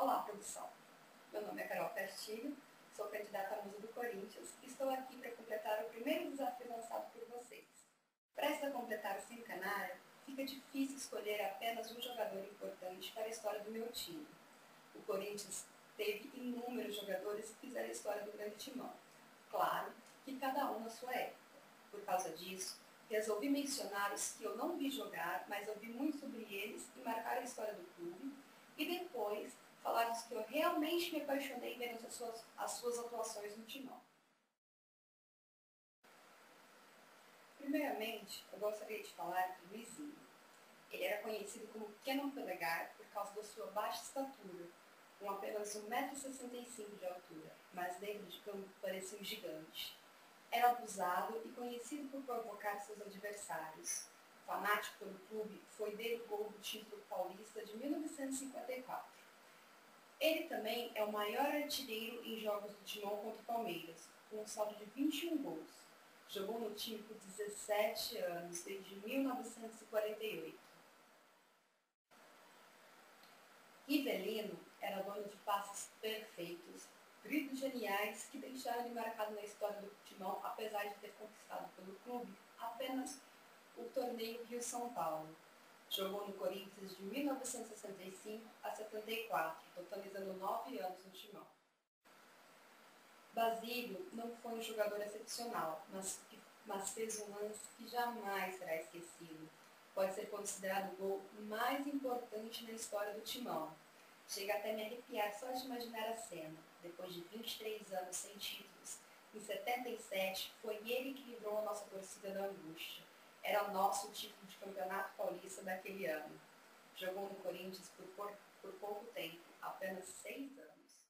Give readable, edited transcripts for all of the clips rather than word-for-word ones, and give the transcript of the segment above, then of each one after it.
Olá, produção! Meu nome é Carol Castilho, sou candidata à Musa do Corinthians e estou aqui para completar o primeiro desafio lançado por vocês. Prestes a completar o centenário, fica difícil escolher apenas um jogador importante para a história do meu time. O Corinthians teve inúmeros jogadores que fizeram a história do grande timão. Claro que cada um na sua época. Por causa disso, resolvi mencionar os que eu não vi jogar, mas ouvi muito sobre eles e marcaram a história do clube, e depois falar dos que eu realmente me apaixonei vendo as suas atuações no timão. Primeiramente, eu gostaria de falar de Luizinho. Ele era conhecido como Pequeno Polegar por causa da sua baixa estatura, com apenas 1,65 m de altura, mas dentro de campo parecia um gigante. Era abusado e conhecido por provocar seus adversários. Fanático pelo clube, foi dele o gol do título paulista de 1954. Ele também é o maior artilheiro em jogos do Timão contra o Palmeiras, com um saldo de 21 gols. Jogou no time por 17 anos, desde 1948. Rivelino era dono de passes perfeitos, dribles geniais que deixaram ele marcado na história do Timão, apesar de ter conquistado pelo clube apenas o torneio Rio-São Paulo. Jogou no Corinthians de 1965 a 74, totalizando 9 anos no timão. Basílio não foi um jogador excepcional, mas fez um lance que jamais será esquecido. Pode ser considerado o gol mais importante na história do timão. Chega até me arrepiar só de imaginar a cena. Depois de 23 anos sem títulos, em 77, foi ele que livrou a nossa torcida da angústia. Era o nosso título de campeonato paulista daquele ano. Jogou no Corinthians por pouco tempo, apenas 6 anos.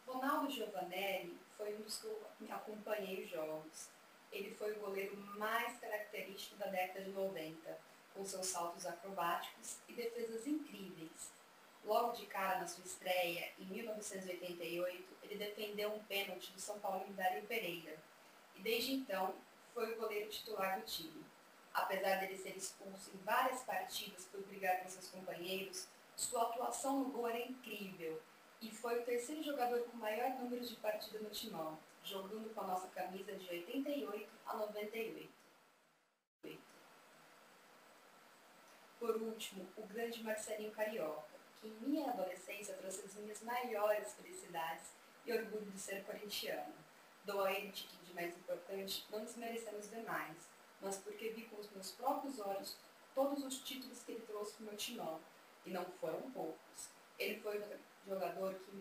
Ronaldo Giovanelli foi um dos que eu acompanhei os jogos. Ele foi o goleiro mais característico da década de 90, com seus saltos acrobáticos e defesas incríveis. Logo de cara na sua estreia, em 1988, ele defendeu um pênalti do São Paulo Dario Pereira. E desde então, foi o goleiro titular do time. Apesar dele ser expulso em várias partidas por brigar com seus companheiros, sua atuação no gol era incrível e foi o terceiro jogador com maior número de partidas no timão, jogando com a nossa camisa de 88 a 98. Por último, o grande Marcelinho Carioca, que em minha adolescência trouxe as minhas maiores felicidades e orgulho de ser corintiana. Dou a ele o título de mais importante, não desmerecendo os demais, mas porque vi com os meus próprios olhos todos os títulos que ele trouxe para o meu timão, e não foram poucos. Ele foi o jogador que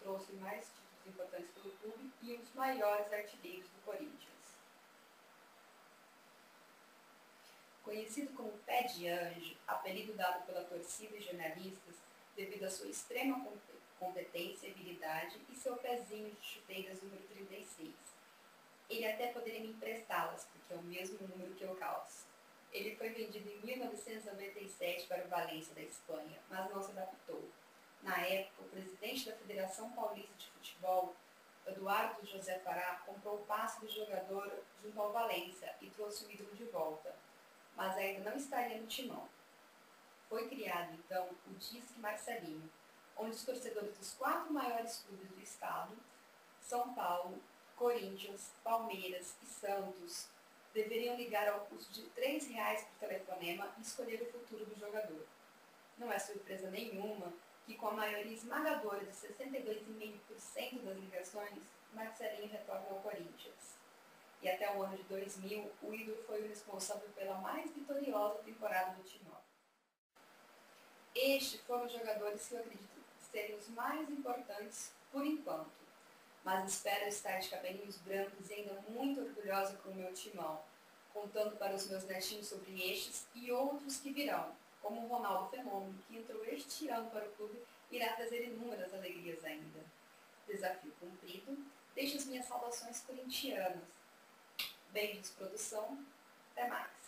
trouxe mais títulos importantes pelo clube e um dos maiores artilheiros do Corinthians. Conhecido como Pé de Anjo, apelido dado pela torcida e jornalistas devido à sua extrema competência e habilidade e seu pezinho de chuteiras número 36. Ele até poderia me emprestá-las, porque é o mesmo número que eu calço. Ele foi vendido em 1997 para o Valência da Espanha, mas não se adaptou. Na época, o presidente da Federação Paulista de Futebol, Eduardo José Pará, comprou o passe do jogador junto ao Valência e trouxe o ídolo de volta, mas ainda não estaria no timão. Foi criado, então, o Disque Marcelinho, onde os torcedores dos 4 maiores clubes do estado, São Paulo, Corinthians, Palmeiras e Santos, deveriam ligar ao custo de R$ 3 por telefonema e escolher o futuro do jogador. Não é surpresa nenhuma que, com a maioria esmagadora de 62,5% das ligações, Marcelinho retorna ao Corinthians. E até o ano de 2000, o ídolo foi o responsável pela mais vitoriosa temporada do Timão. Estes foram os jogadores que eu acredito serem os mais importantes por enquanto, mas espero estar de cabelinhos brancos e ainda muito orgulhosa com o meu timão, contando para os meus netinhos sobre estes e outros que virão, como o Ronaldo Fenômeno, que entrou este ano para o clube e irá trazer inúmeras alegrias ainda. Desafio cumprido, deixo as minhas saudações corintianas. Beijos, produção, até mais!